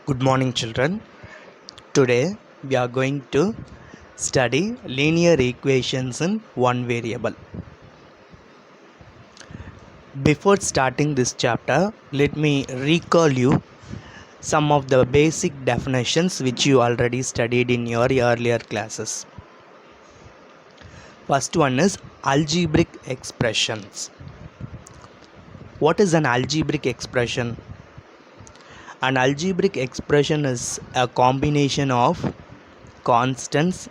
Good morning, children. Today we are going to study linear equations in one variable. Before starting this chapter, let me recall you some of the basic definitions which you already studied in your earlier classes. First one is algebraic expressions. What is an algebraic expression? An algebraic expression is a combination of constants,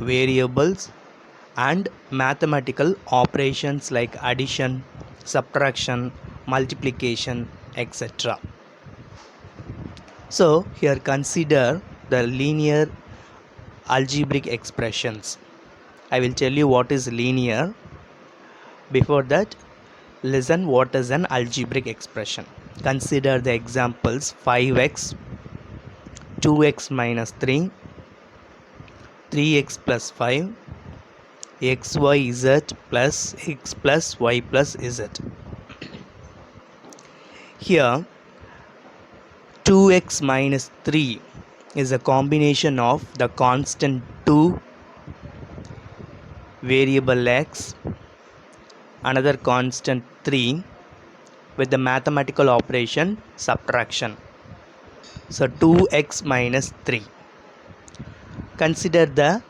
variables, and mathematical operations like addition, subtraction, multiplication, etc. So, here consider the linear algebraic expressions. I will tell you what is linear. Before that, listen what is an algebraic expression. Consider the examples 5x, 2x minus 3, 3x plus 5, xyz plus x plus y plus z. Here 2x minus 3 is a combination of the constant 2, variable x, another constant 3 with the mathematical operation subtraction. So 2x minus 3. Consider the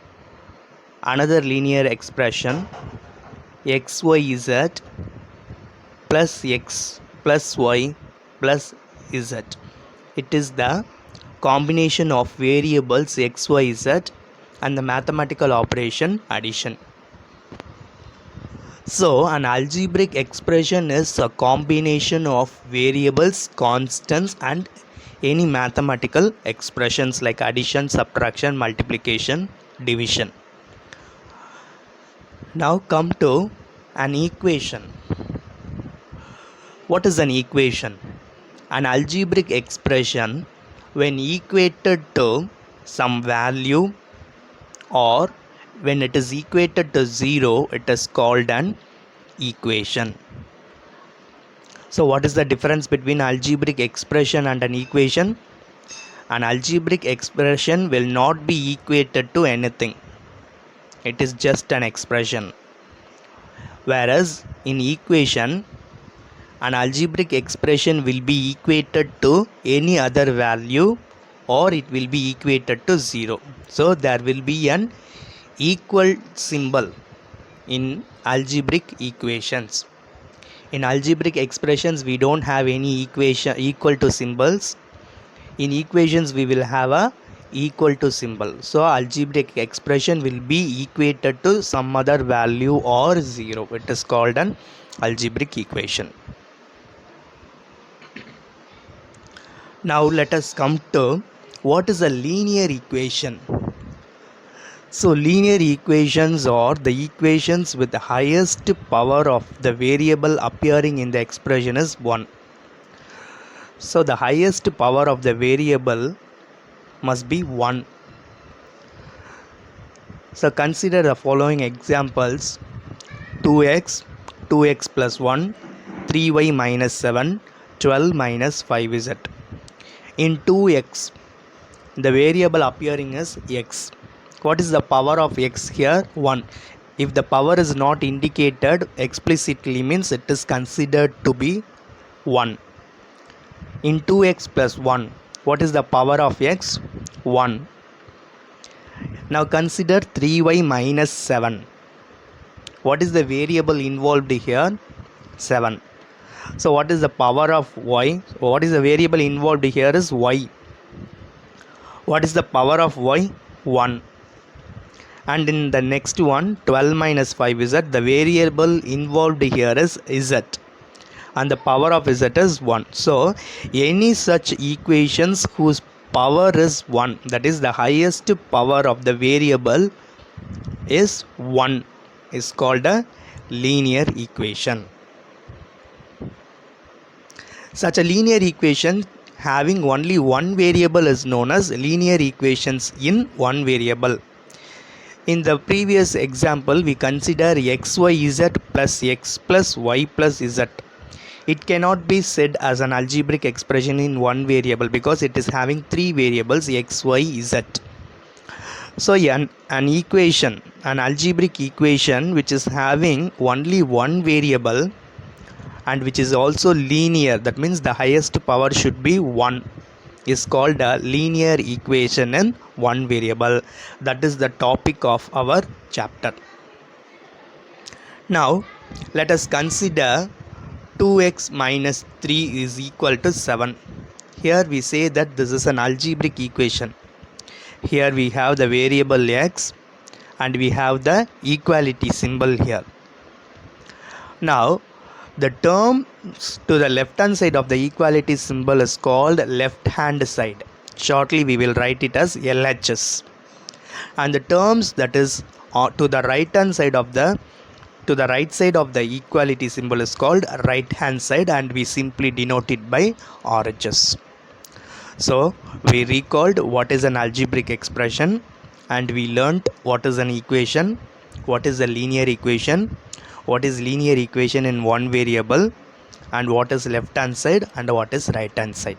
another linear expression xyz plus x plus y plus z. It is the combination of variables xyz and the mathematical operation addition. So an algebraic expression is a combination of variables, constants, and any mathematical expressions like addition, subtraction, multiplication, division. Now come to an equation. What is an equation? An algebraic expression when equated to some value or when it is equated to 0, it is called an equation. So what is the difference between algebraic expression and an equation? An algebraic expression will not be equated to anything. It is just an expression. Whereas in equation, an algebraic expression will be equated to any other value or it will be equated to 0. So there will be an equal symbol in algebraic equations. In algebraic expressions, we don't have any equation equal to symbols. In equations, we will have a equal to symbol. So algebraic expression will be equated to some other value or 0. It is called an algebraic equation. Now let us come to what is a linear equation. So linear equations are the equations with the highest power of the variable appearing in the expression is 1. So the highest power of the variable must be 1. So consider the following examples: 2x, 2x plus 1, 3y minus 7, 12 minus 5z. In 2x, the variable appearing is x. What is the power of x here? 1. If the power is not indicated explicitly, means it is considered to be 1. In 2x plus 1, what is the power of x? 1. Now consider 3y minus 7. What is the variable involved here? 7. So what is the power of y? What is the variable involved here is y. What is the power of y? 1. And in the next one, 12 minus 5z, the variable involved here is z. And the power of z is 1. So any such equations whose power is 1, that is the highest power of the variable is 1, is called a linear equation. Such a linear equation having only one variable is known as linear equations in one variable. In the previous example, we consider xyz plus x plus y plus z. It cannot be said as an algebraic expression in one variable because it is having three variables x, y, z. So an equation, an algebraic equation which is having only one variable and which is also linear, that means the highest power should be 1, is called a linear equation in one variable. That is the topic of our chapter. Now let us consider 2x minus 3 is equal to 7. Here we say that this is an algebraic equation. Here we have the variable x and we have the equality symbol here. Now the term to the left hand side of the equality symbol is called left hand side. Shortly we will write it as LHS. And the terms that is to the right hand side of the equality symbol is called right hand side, and we simply denote it by RHS. So we recalled what is an algebraic expression, and we learnt what is an equation, what is a linear equation, what is linear equation in one variable, and what is left hand side and what is right hand side.